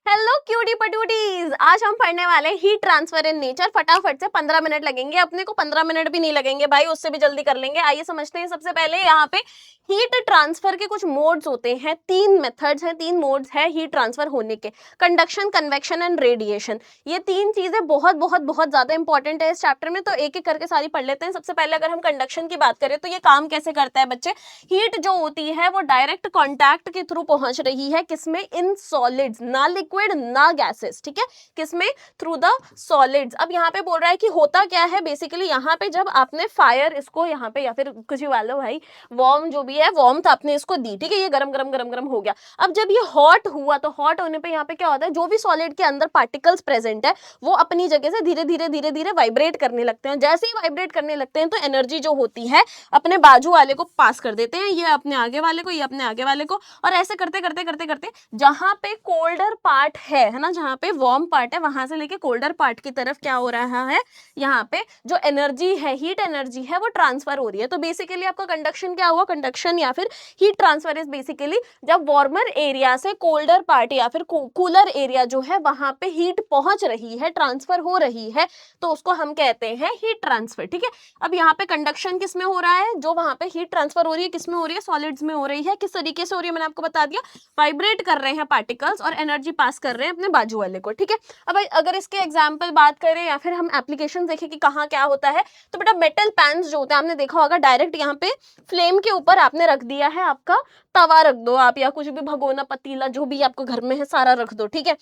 Hello cutie पटूटीज, आज हम पढ़ने वाले हीट ट्रांसफर इन नेचर। फटाफट से 15 मिनट लगेंगे, अपने को 15 मिनट भी नहीं लगेंगे भाई, उससे भी जल्दी कर लेंगे। आइए समझते हैं। सबसे पहले यहाँ पे हीट ट्रांसफर के कुछ मोड्स होते हैं, 3 मेथड्स हैं, 3 मोड्स हैं हीट ट्रांसफर होने के। Conduction, convection and radiation. ये 3 चीजें बहुत बहुत बहुत ज्यादा इंपॉर्टेंट है इस चैप्टर में, तो एक एक करके सारी पढ़ लेते हैं। सबसे पहले अगर हम कंडक्शन की बात करें तो ये काम कैसे करता है बच्चे। हीट जो होती है वो डायरेक्ट कॉन्टैक्ट के थ्रू पहुंच रही है, किसमें? इन सॉलिड्स, ना लिक्विड ना गैसेस, ठीक है, किसमें? Through the solids. अब यहाँ पे बोल रहा है कि होता क्या है बेसिकली, यहाँ पे जब आपने फायर इसको यहाँ पे या फिर कुछ भी वालो भाई, वार्म जो भी है, वार्म आपने इसको दी, ठीक है, ये गरम गरम गरम गरम हो गया। अब जब ये हॉट हुआ तो हॉट होने पे यहाँ पे क्या होता है, जो भी सॉलिड के अंदर पार्टिकल्स प्रेजेंट है वो अपनी जगह से धीरे धीरे धीरे धीरे वाइब्रेट करने लगते हैं। जैसे ही वाइब्रेट करने लगते हैं तो एनर्जी जो होती है अपने बाजू वाले को पास कर देते हैं, ये अपने आगे वाले को, ये अपने आगे वाले को, और ऐसे करते करते करते करते जहां पे कोल्डर पार्ट है ना, जहां पे वार्म पार्ट है, वहां से लेके कोल्डर पार्ट की तरफ क्या हो रहा है, यहाँ पे जो एनर्जी है, हीट एनर्जी है, वो ट्रांसफर हो रही है। तो बेसिकली आपका कंडक्शन क्या हुआ? कंडक्शन या फिर हीट ट्रांसफर इज बेसिकली जब वार्मर एरिया से कोल्डर पार्ट या फिर कूलर एरिया जो है वहां पे हीट पहुंच रही है, ट्रांसफर हो रही है, तो उसको हम कहते हैं हीट ट्रांसफर, ठीक है। अब यहाँ पे कंडक्शन किसमें हो रहा है? जो वहां पे हीट ट्रांसफर हो रही है किसमें हो रही है? सॉलिड्स में हो रही है। किस तरीके से हो रही है मैंने आपको बता दिया, वाइब्रेट कर रहे हैं पार्टिकल्स और एनर्जी पास कर रहे हैं अपने बाजू वाले को, ठीक है। अब अगर इसके एग्जांपल बात करें या फिर हम एप्लीकेशन देखें कि कहाँ क्या होता है, तो बेटा मेटल पैन्स जो होते हैं, आपने देखा होगा डायरेक्ट यहाँ पे फ्लेम के ऊपर आपने रख दिया है, आपका तवा रख दो आप, या कुछ भी भगोना पतीला जो भी आपको घर में है सारा रख दो, ठीक है।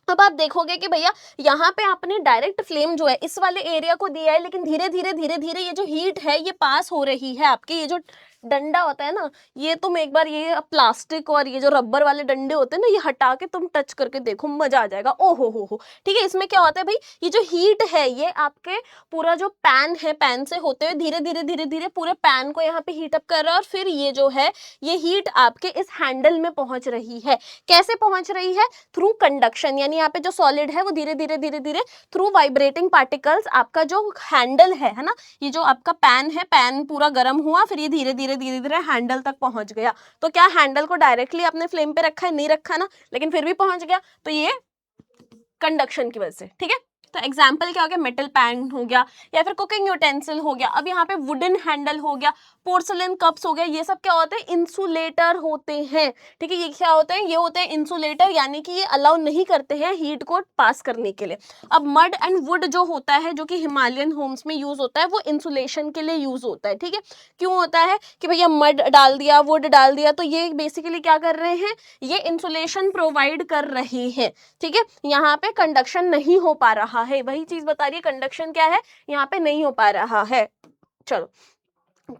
अब आप देखोगे कि भैया यहाँ पे आपने डायरेक्ट फ्लेम जो है इस वाले एरिया को दिया है, लेकिन धीरे धीरे धीरे धीरे ये जो हीट है ये पास हो रही है आपके, ये जो डंडा होता है ना, ये तुम एक बार ये प्लास्टिक और ये जो रबर वाले डंडे होते हैं ना, ये हटा के तुम टच करके देखो, मजा आ जाएगा। ओ हो, ठीक है। इसमें क्या होता है भाई, ये जो हीट है ये आपके पूरा जो पैन है, पैन से होते हुए धीरे धीरे धीरे धीरे पूरे पैन को यहाँ पे हीट अप कर रहा है, और फिर ये जो है ये हीट आपके इस हैंडल में पहुंच रही है। कैसे पहुंच रही है? थ्रू कंडक्शन, यानी यहाँ पे जो सॉलिड है वो धीरे धीरे धीरे धीरे थ्रू वाइब्रेटिंग पार्टिकल्स, आपका जो हैंडल है ना, ये जो आपका पैन है, पैन पूरा गर्म हुआ, फिर ये धीरे धीरे धीरे धीरे हैंडल तक पहुंच गया। तो क्या हैंडल को डायरेक्टली आपने फ्लेम पे रखा है? नहीं रखा ना, लेकिन फिर भी पहुंच गया, तो ये कंडक्शन की वजह से, ठीक है। तो एग्जाम्पल क्या हो गया? मेटल पैन हो गया, या फिर कुकिंग यूटेंसिल हो गया। अब यहाँ पे वुडन हैंडल हो गया, पोर्सलिन कप्स हो गया, ये सब क्या होते हैं? इंसुलेटर होते हैं, ठीक है। ये क्या होते हैं? ये होते हैं इंसुलेटर, यानी कि ये अलाउ नहीं करते हैं हीट को पास करने के लिए। अब मड एंड वुड जो होता है, जो कि हिमालयन होम्स में यूज होता है, वो इंसुलेशन के लिए यूज होता है, ठीक है। क्यों होता है कि भैया मड डाल दिया, वुड डाल दिया, तो ये बेसिकली क्या कर रहे हैं? ये इंसुलेशन प्रोवाइड कर रहे हैं, ठीक है। यहाँ पे कंडक्शन नहीं हो पा रहा है, वही चीज बता रही है, कंडक्शन क्या है यहाँ पे नहीं हो पा रहा है। चलो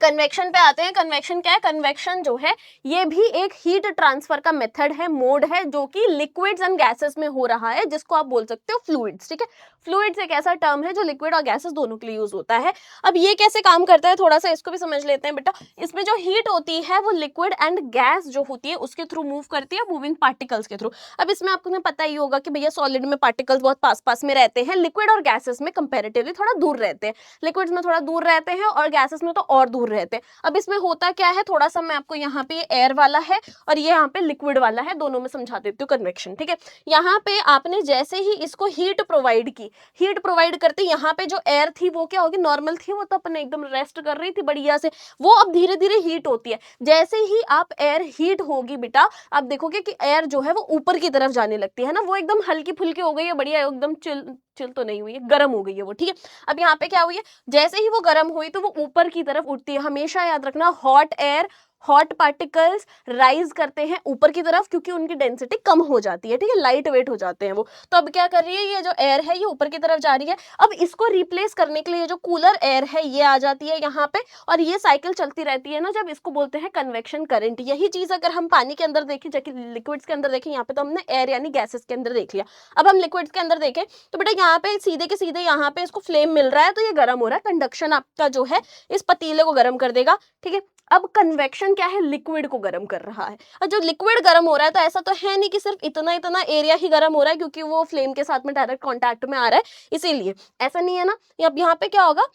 कन्वेक्शन पे आते हैं। कन्वेक्शन क्या है? कन्वेक्शन जो है ये भी एक हीट ट्रांसफर का मेथड है, मोड है, जो कि लिक्विड्स एंड गैसेस में हो रहा है, जिसको आप बोल सकते हो फ्लूइड्स, ठीक है। फ्लूइड्स एक ऐसा टर्म है जो लिक्विड और गैसेस दोनों के लिए यूज होता है। अब ये कैसे काम करता है, थोड़ा सा इसको भी समझ लेते हैं बेटा। इसमें जो हीट होती है वो लिक्विड एंड गैस जो होती है उसके थ्रू मूव करती है, मूविंग पार्टिकल्स के थ्रू। अब इसमें आपको पता ही होगा कि भैया सॉलिड में पार्टिकल्स बहुत पास पास में रहते हैं, लिक्विड और गैसेस में कंपेरेटिवली थोड़ा दूर रहते हैं। लिक्विड्स में थोड़ा दूर रहते हैं और गैसेस में तो और दूर रहते हैं। अब इसमें होता क्या है, थोड़ा सा मैं आपको यहाँ पे एयर वाला है और ये यहाँ पे लिक्विड वाला है, दोनों में समझा देती हूँ कन्वेक्शन, ठीक है। यहाँ पे आपने जैसे ही इसको हीट प्रोवाइड की, हीट प्रोवाइड करते यहाँ पे जो एयर थी वो क्या होगी? नॉर्मल थी, वो तो अपने एकदम रेस्ट कर रही थी बढ़िया से, वो अब धीरे धीरे हीट होती है। जैसे ही आप एयर हीट होगी बेटा, आप देखोगे कि एयर जो है वो ऊपर की तरफ जाने लगती है ना, वो एकदम हल्की फुल्की हो गई है, बढ़िया एकदम चिल चिल तो नहीं हुई है, गर्म हो गई है वो, ठीक है। अब यहाँ पे क्या हुई है? जैसे ही वो गर्म हुई तो वो ऊपर की तरफ उठती है। हमेशा याद रखना, hot air, hot particles rise करते हैं ऊपर की तरफ, क्योंकि उनकी डेंसिटी कम हो जाती है, ठीक है, लाइट वेट हो जाते हैं वो। तो अब क्या कर रही है, ये जो एयर है ये ऊपर की तरफ जा रही है। अब इसको रिप्लेस करने के लिए जो कूलर एयर है ये आ जाती है यहाँ पे, और ये साइकिल चलती रहती है ना, जब इसको बोलते हैं कन्वेक्शन करंट। यही चीज अगर हम पानी के अंदर देखें, जबकि लिक्विड्स के अंदर देखें, यहाँ पे तो हमने एयर यानी गैसेस के अंदर देख लिया, अब हम लिक्विड्स के अंदर देखें तो बेटा यहाँ पे सीधे के सीधे यहाँ पे इसको फ्लेम मिल रहा है, तो ये गर्म हो रहा है। कंडक्शन आपका जो है इस पतीले को गर्म कर देगा, ठीक है। अब कन्वेक्शन क्या है? लिक्विड को गर्म कर रहा है। और जो लिक्विड गर्म हो रहा है तो ऐसा तो है नहीं कि सिर्फ इतना इतना एरिया ही गर्म हो रहा है, क्योंकि वो फ्लेम के साथ में डायरेक्ट कांटेक्ट में आ रहा है, इसीलिए ऐसा नहीं है ना। अब यहाँ पे क्या होगा,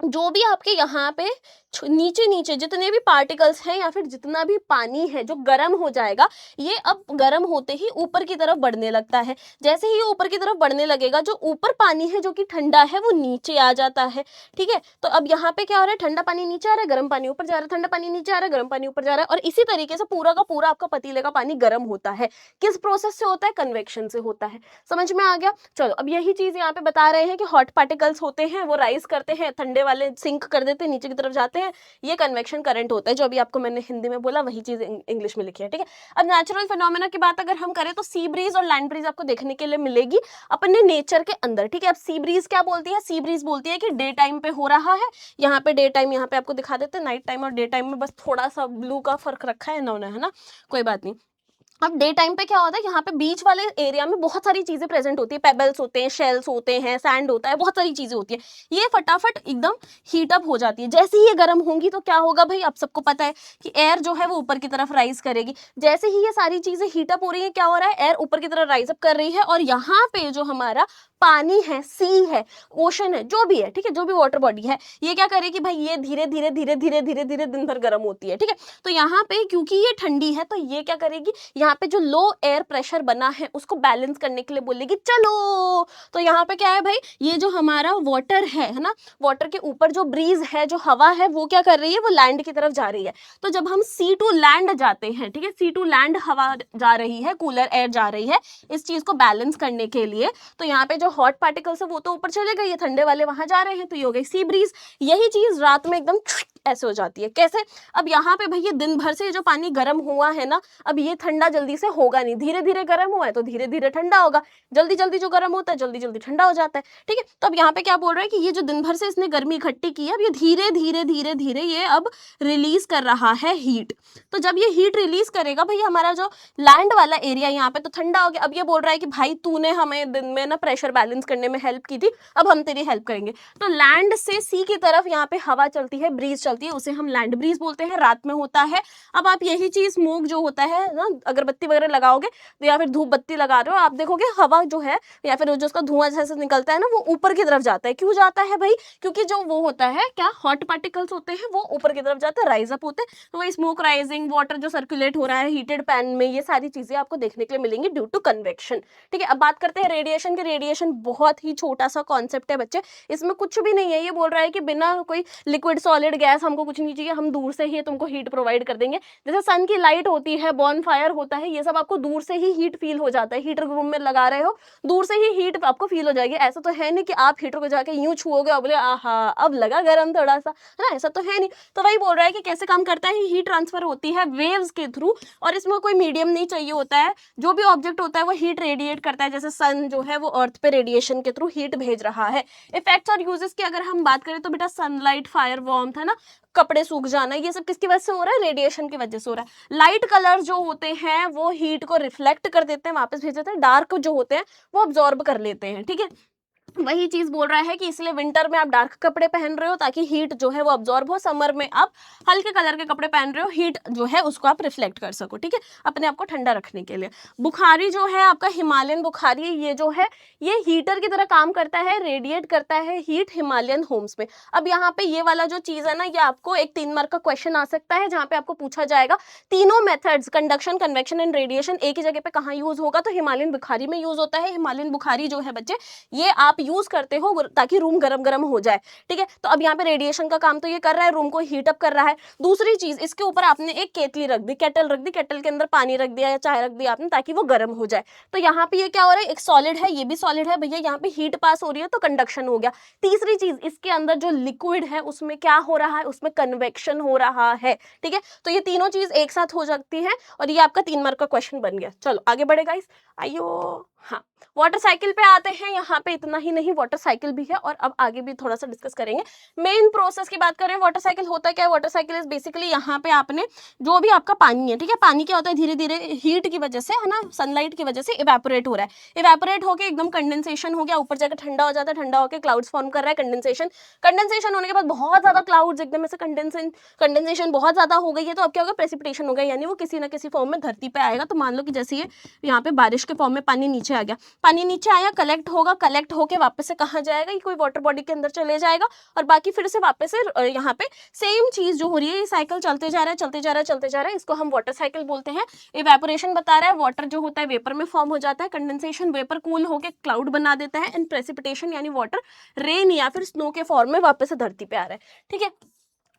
जो भी आपके यहाँ पे नीचे नीचे जितने भी पार्टिकल्स हैं या फिर जितना भी पानी है जो गर्म हो जाएगा, ये अब गर्म होते ही ऊपर की तरफ बढ़ने लगता है। जैसे ही ये ऊपर की तरफ बढ़ने लगेगा, जो ऊपर पानी है जो कि ठंडा है वो नीचे आ जाता है। ठीक है, तो अब यहाँ पे क्या हो रहा है, ठंडा पानी नीचे आ रहा है, गर्म पानी ऊपर जा रहा है, ठंडा पानी नीचे आ रहा है, गर्म पानी ऊपर जा रहा है, और इसी तरीके से पूरा का पूरा आपका पतीले का पानी गर्म होता है। किस प्रोसेस से होता है, कन्वेक्शन से होता है। समझ में आ गया। चलो अब यही चीज यहाँ पे बता रहे हैं कि हॉट पार्टिकल्स होते हैं वो राइज करते हैं, ठंडे वाले सिंक कर देते हैं, नीचे की तरफ जाते हैं, ये कन्वेक्शन करंट होता है। जो अभी आपको मैंने हिंदी में बोला वही चीज इंग्लिश में लिखी है। ठीक है, अब नेचुरल फिनोमेना की बात अगर हम करें तो सी ब्रीज और लैंड ब्रीज आपको देखने के लिए मिलेगी अपने नेचर के अंदर। ठीक है, अब सी ब्रीज क्या बोलती है, सी ब्रीज बोलती है कि डे टाइम पे हो रहा है, यहाँ पे डे टाइम, यहाँ पे आपको दिखा देते हैं नाइट टाइम और डे टाइम में बस थोड़ा सा ब्लू का फर्क रखा है इन्होंने, है ना, कोई बात नहीं। अब डे टाइम पे क्या होता है, यहाँ पे बीच वाले एरिया में बहुत सारी चीजें प्रेजेंट होती है, पेबल्स होते हैं, शेल्स होते हैं, सैंड होता है, बहुत सारी चीजें होती है, ये फटाफट एकदम हीट अप हो जाती है। जैसे ही ये गर्म होंगी तो क्या होगा भाई, आप सबको पता है कि एयर जो है वो ऊपर की तरफ राइज करेगी। जैसे ही ये सारी चीजें हीट अप हो रही है, क्या हो रहा है, एयर ऊपर की तरफ राइज अप कर रही है, और यहाँ पे जो हमारा पानी है, सी है, ओशन है, जो भी है, ठीक है, जो भी वाटर बॉडी है, ये क्या करेगी भाई, ये धीरे धीरे धीरे धीरे धीरे धीरे दिन भर गर्म होती है। ठीक है, तो यहाँ पे क्योंकि ये ठंडी है तो ये क्या करेगी, यहाँ पे जो लो एयर प्रेशर बना है उसको बैलेंस करने के लिए बोलेगी चलो। तो यहाँ पे क्या है भाई, ये जो हमारा वाटर है ना, वाटर के ऊपर जो ब्रीज है, जो हवा है, वो क्या कर रही है, वो लैंड की तरफ जा रही है। तो जब हम सी टू लैंड जाते हैं, ठीक है, सी टू लैंड हवा जा रही है, कूलर एयर जा रही है इस चीज को बैलेंस करने के लिए, तो यहाँ पे जो हॉट पार्टिकल्स है वो तो ऊपर चले गए, ये ठंडे वाले वहां जा रहे हैं, तो ये हो गई सी ब्रीज। यही चीज रात में एकदम ऐसे हो जाती है। कैसे, अब यहाँ पे भैया दिन भर से जो पानी गर्म हुआ है ना, अब ये ठंडा जल्दी से होगा नहीं, धीरे धीरे गर्म हुआ है तो धीरे धीरे ठंडा होगा, जल्दी जल्दी जो गर्म होता है जल्दी जल्दी ठंडा हो जाता है। ठीक है, तो अब यहाँ पे क्या बोल रहा है कि ये जो दिन भर से इसने गर्मी इकट्ठी की है, अब ये धीरे धीरे धीरे धीरे ये अब रिलीज कर रहा है हीट। तो जब ये हीट रिलीज करेगा भैया, हमारा जो लैंड वाला एरिया यहाँ पे तो ठंडा हो गया। अब ये बोल रहा है कि भाई तूने हमें दिन में ना प्रेशर बैलेंस करने में हेल्प की थी, अब हम तेरी हेल्प करेंगे। तो लैंड से सी की तरफ यहाँ पे हवा चलती है, ब्रीज चलती है, उसे हम लैंड ब्रीज बोलते हैं, रात में होता है। अब आप यही चीज स्मोक जो होता है ना, अगरबत्ती वगैरह लगाओगे तो या फिर धूप बत्ती लगा रहे हो, आप देखोगे हवा जो है या फिर जो उसका धुआं जैसे निकलता है ना, वो ऊपर की तरफ जाता है। क्यों जाता है भाई, क्योंकि जो वो होता है क्या, हॉट पार्टिकल्स होते हैं वो ऊपर की तरफ जाते हैं, राइज अप होते हैं। तो वही स्मोक राइजिंग, वाटर जो सर्कुलेट हो रहा है हीटेड पैन में, ये सारी चीजें आपको देखने के लिए मिलेंगी ड्यू टू कन्वेक्शन। ठीक है, अब बात करते हैं रेडिएशन की। रेडिएशन बहुत ही छोटा सा कॉन्सेप्ट है बच्चे, इसमें कुछ भी नहीं है। ये बोल रहा है कि बिना कोई लिक्विड सॉलिड गैस हमको कुछ नहीं चाहिए, हम दूर से ही तुमको हीट प्रोवाइड कर देंगे। जैसे सन की लाइट होती है, बॉन फायर होता है, ये सब आपको दूर से ही हीट फील हो जाता है। हीटर रूम में लगा रहे हो, दूर से ही हीट आपको फील हो जाएगी। ऐसा तो है नहीं कि आप हीटर को जाके यूं छुओगे और बोले आहा अब लगा गर्म थोड़ा सा, है ना, ऐसा तो है नहीं। तो वही बोल रहा है कि कैसे काम करता है, हीट ट्रांसफर होती है वेव्स के थ्रू, और इसमें कोई मीडियम नहीं चाहिए होता है। जो भी ऑब्जेक्ट होता है वो हीट रेडिएट करता है, जैसे सन जो है वो अर्थ पे रेडिएशन के थ्रू हीट भेज रहा है। इफेक्ट्स और यूजेस की अगर हम बात करें तो बेटा सनलाइट, फायर वार्मथ, है ना, कपड़े सूख जाना, ये सब किसकी वजह से हो रहा है, रेडिएशन की वजह से हो रहा है। लाइट कलर जो होते हैं वो हीट को रिफ्लेक्ट कर देते हैं, वापस भेज देते हैं। डार्क जो होते हैं वो अब्जॉर्ब कर लेते हैं। ठीक है, वही चीज बोल रहा है कि इसलिए विंटर में आप डार्क कपड़े पहन रहे हो ताकि हीट जो है वो अब्जॉर्ब हो, समर में आप हल्के कलर के कपड़े पहन रहे हो, हीट जो है उसको आप रिफ्लेक्ट कर सको। ठीक है, अपने आप को ठंडा रखने के लिए। बुखारी जो है आपका, हिमालयन बुखारी, ये जो है ये हीटर की तरह काम करता है, रेडिएट करता है हीट हिमालयन होम्स में। अब यहाँ पे ये वाला जो चीज है ना, ये आपको एक 3 मार्क का क्वेश्चन आ सकता है, जहाँ पे आपको पूछा जाएगा तीनों methods, conduction, convection and radiation एक ही जगह पे कहाँ यूज होगा, तो हिमालयन बुखारी में यूज होता है। हिमालयन बुखारी जो है बच्चे, ये आप यूज करते हो ताकि रूम गरम गरम हो जाए। ठीक है, तो अब यहाँ पे रेडिएशन का काम तो ये कर रहा है, रूम को हीट अप कर रहा है। दूसरी चीज, इसके ऊपर आपने एक केतली रख दी, केटल रख दी, केटल के अंदर पानी रख दिया या चाय रख दिया आपने ताकि वो गर्म हो जाए। तो यहाँ पे ये क्या हो रहा है, एक सॉलिड है, ये भी सॉलिड है भैया, यहाँ पे हीट पास हो रही है तो कंडक्शन हो गया। तीसरी चीज, इसके अंदर जो लिक्विड है उसमें क्या हो रहा है, उसमें कन्वेक्शन हो रहा है। ठीक है, तो ये तीनों चीज एक साथ हो जाती है और ये आपका 3 मार्क का क्वेश्चन बन गया। चलो आगे बढ़े गाइस, आइयो। हाँ, वाटर साइकिल पे आते हैं। यहाँ पे इतना ही नहीं, वाटर साइकिल भी है और अब आगे भी थोड़ा सा डिस्कस करेंगे। मेन प्रोसेस की बात करें, वाटर साइकिल होता क्या है, वाटर साइकिल इज बेसिकली यहाँ पे आपने जो भी आपका पानी है, ठीक है, पानी क्या होता है, धीरे धीरे हीट की वजह से, है ना, सनलाइट की वजह से इवेपोरेट हो रहा है। इवेपोरेट होकर एकदम कंडेंसेशन हो गया, ऊपर जाकर ठंडा हो जाता है, ठंडा होकर क्लाउड्स फॉर्म कर रहा है, कंडेंसेशन होने के बाद बहुत ज्यादा क्लाउड्स एकदम से कंडेंसेशन बहुत ज्यादा हो गई है, तो अब क्या होगा, प्रेसिपिटेशन हो गया, यानी वो किसी ना किसी फॉर्म में धरती पे आएगा। तो मान लो कि जैसे ये यहाँ पे बारिश के फॉर्म में पानी नीचे आ गया, पानी नीचे आया, कलेक्ट होगा, कलेक्ट होके वापस से कहाँ जाएगा, ये कोई वाटर बॉडी के अंदर चले जाएगा और बाकी फिर से वापस से यहाँ पे सेम चीज जो हो रही है, ये साइकिल चलते जा रहा है, चलते जा रहा है, चलते जा रहा है, इसको हम वाटर साइकिल बोलते हैं। इवेपोरेशन बता रहा है, वाटर जो होता है वेपर में फॉर्म हो जाता है, कंडेंसेशन वेपर कूल होकर क्लाउड बना देता है, एंड प्रेसिपिटेशन यानी वाटर रेन या फिर स्नो के फॉर्म में वापस से धरती पे आ रहा है, ठीक है।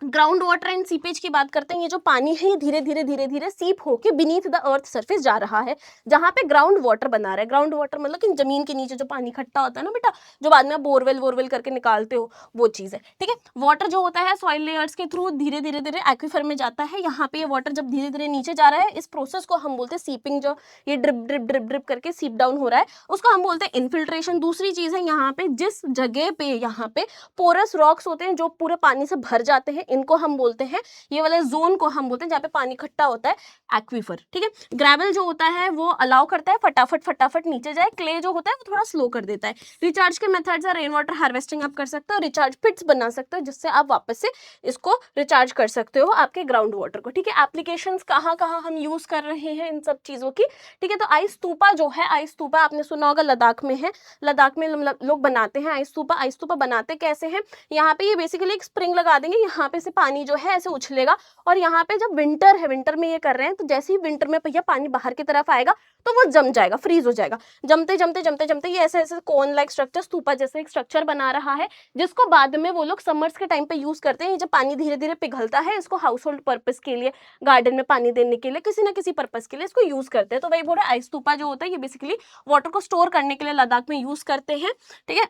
ग्राउंड वाटर एंड सीपेज की बात करते हैं, ये जो पानी है ये धीरे धीरे धीरे धीरे सीप होके बीनीथ द अर्थ सरफेस जा रहा है, जहां पे ग्राउंड वाटर बना रहा है। ग्राउंड वाटर मतलब कि जमीन के नीचे जो पानी इकट्ठा होता है ना बेटा, जो बाद में बोरवेल वोरवेल करके निकालते हो, वो चीज है, ठीक है। वाटर जो होता है सॉइल लेयर्स के थ्रू धीरे धीरे धीरे एक्वीफर में जाता है, यहाँ पे ये वाटर जब धीरे धीरे नीचे जा रहा है, इस प्रोसेस को हम बोलते हैं सीपिंग, जो ये ड्रिप ड्रिप ड्रिप ड्रिप करके सीप डाउन हो रहा है, उसको हम बोलते हैं इन्फिल्ट्रेशन। दूसरी चीज है यहाँ पे, जिस जगह पे यहाँ पे पोरस रॉक्स होते हैं जो पूरे पानी से भर जाते हैं, इनको हम बोलते हैं, ये वाले जोन को हम बोलते हैं जहाँ पे पानी इकट्ठा होता है, एक्वीफर, ठीक है। ग्रेवल जो होता है वो अलाउ करता है फटाफट फटाफट नीचे जाए, क्ले जो होता है वो थोड़ा स्लो कर देता है। रिचार्ज के मेथड्स है, रेन वाटर हार्वेस्टिंग आप कर सकते हो, रिचार्ज पिट्स बना सकते हो जिससे आप वापस से इसको रिचार्ज कर सकते हो आपके ग्राउंड वाटर को, ठीक है। एप्लीकेशंस कहाँ कहाँ हम यूज कर रहे हैं इन सब चीजों की, ठीक है। तो आइस स्तूपा जो है, आइस स्तूपा आपने सुना होगा लद्दाख में है, लद्दाख में लोग बनाते हैं आइस स्तूपा। आइस स्तूपा बनाते कैसे हैं, यहाँ पे ये बेसिकली एक स्प्रिंग लगा देंगे, यहाँ पे से पानी जो है ऐसे उछलेगा, और यहाँ पे जब विंटर है, विंटर में ये कर रहे हैं, तो जैसे ही विंटर में भैया पानी बाहर की तरफ आएगा तो वो जम जाएगा, फ्रीज हो जाएगा। जमते जमते जमते जमते ये ऐसे ऐसे कोन लाइक स्ट्रक्चर, स्तूपा जैसे एक स्ट्रक्चर बना रहा है, जिसको बाद में वो लोग समर्स के टाइम पे यूज करते हैं। जब पानी धीरे धीरे पिघलता है, इसको हाउस होल्ड पर्पज के लिए, गार्डन में पानी देने के लिए, किसी ना किसी पर्पज के लिए इसको यूज करते हैं। तो वही बोल रहे आइस स्तूपा जो होता है ये बेसिकली वाटर को स्टोर करने के लिए लद्दाख में यूज करते हैं, ठीक है।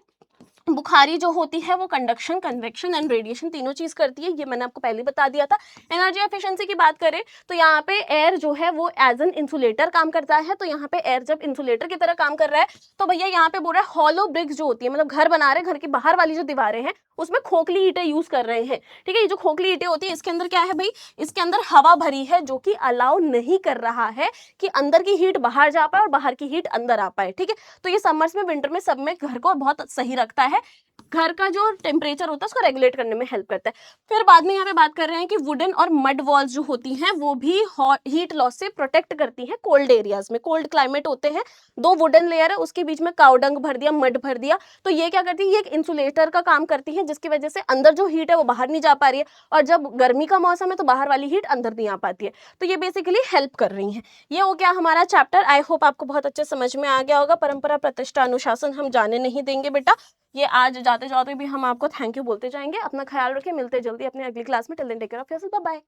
बुखारी जो होती है वो कंडक्शन, कन्वेक्शन एंड रेडिएशन तीनों चीज करती है, ये मैंने आपको पहले बता दिया था। एनर्जी एफिशिएंसी की बात करें तो यहाँ पे एयर जो है वो एज एन इंसुलेटर काम करता है, तो यहाँ पे एयर जब इंसुलेटर की तरह काम कर रहा है, तो भैया यहाँ पे बोल रहा है हॉलो ब्रिक्स जो होती है, मतलब घर बना रहे, घर की बाहर वाली जो दीवारें हैं उसमें खोखली ईंटें यूज कर रहे हैं, ठीक है। ये जो खोखली ईंटें होती है इसके अंदर क्या है भाई, इसके अंदर हवा भरी है, जो कि अलाउ नहीं कर रहा है कि अंदर की हीट बाहर जा पाए और बाहर की हीट अंदर आ पाए, ठीक है। तो ये समर्स में, विंटर में, सब में घर को बहुत सही रखता है, घर का जो टेम्परेचर होता है उसको रेगुलेट करने में हेल्प करता है। फिर बाद में यहाँ पे बात कर रहे हैं कि वुडन और मड वॉल्स जो होती हैं वो भी हीट लॉस से प्रोटेक्ट करती हैं कोल्ड एरियाज में। कोल्ड क्लाइमेट होते हैं, दो वुडन लेयर है, उसके बीच में कावडंग भर दिया, मड भर दिया, तो ये क्या करती है, ये एक इंसुलेटर का काम करती है, जिसकी वजह से अंदर जो हीट है वो बाहर नहीं जा पा रही है, और जब गर्मी का मौसम है तो बाहर वाली हीट अंदर नहीं आ पाती है, तो ये बेसिकली हेल्प कर रही है। ये हो गया हमारा चैप्टर, आई होप आपको बहुत अच्छे समझ में आ गया होगा। परंपरा, प्रतिष्ठा, अनुशासन हम जाने नहीं देंगे बेटा, ये आज जाते जाते भी हम आपको थैंक यू बोलते जाएंगे। अपना ख्याल रखें, मिलते जल्दी अपने अगली क्लास में। Till then take care of yourself, bye bye.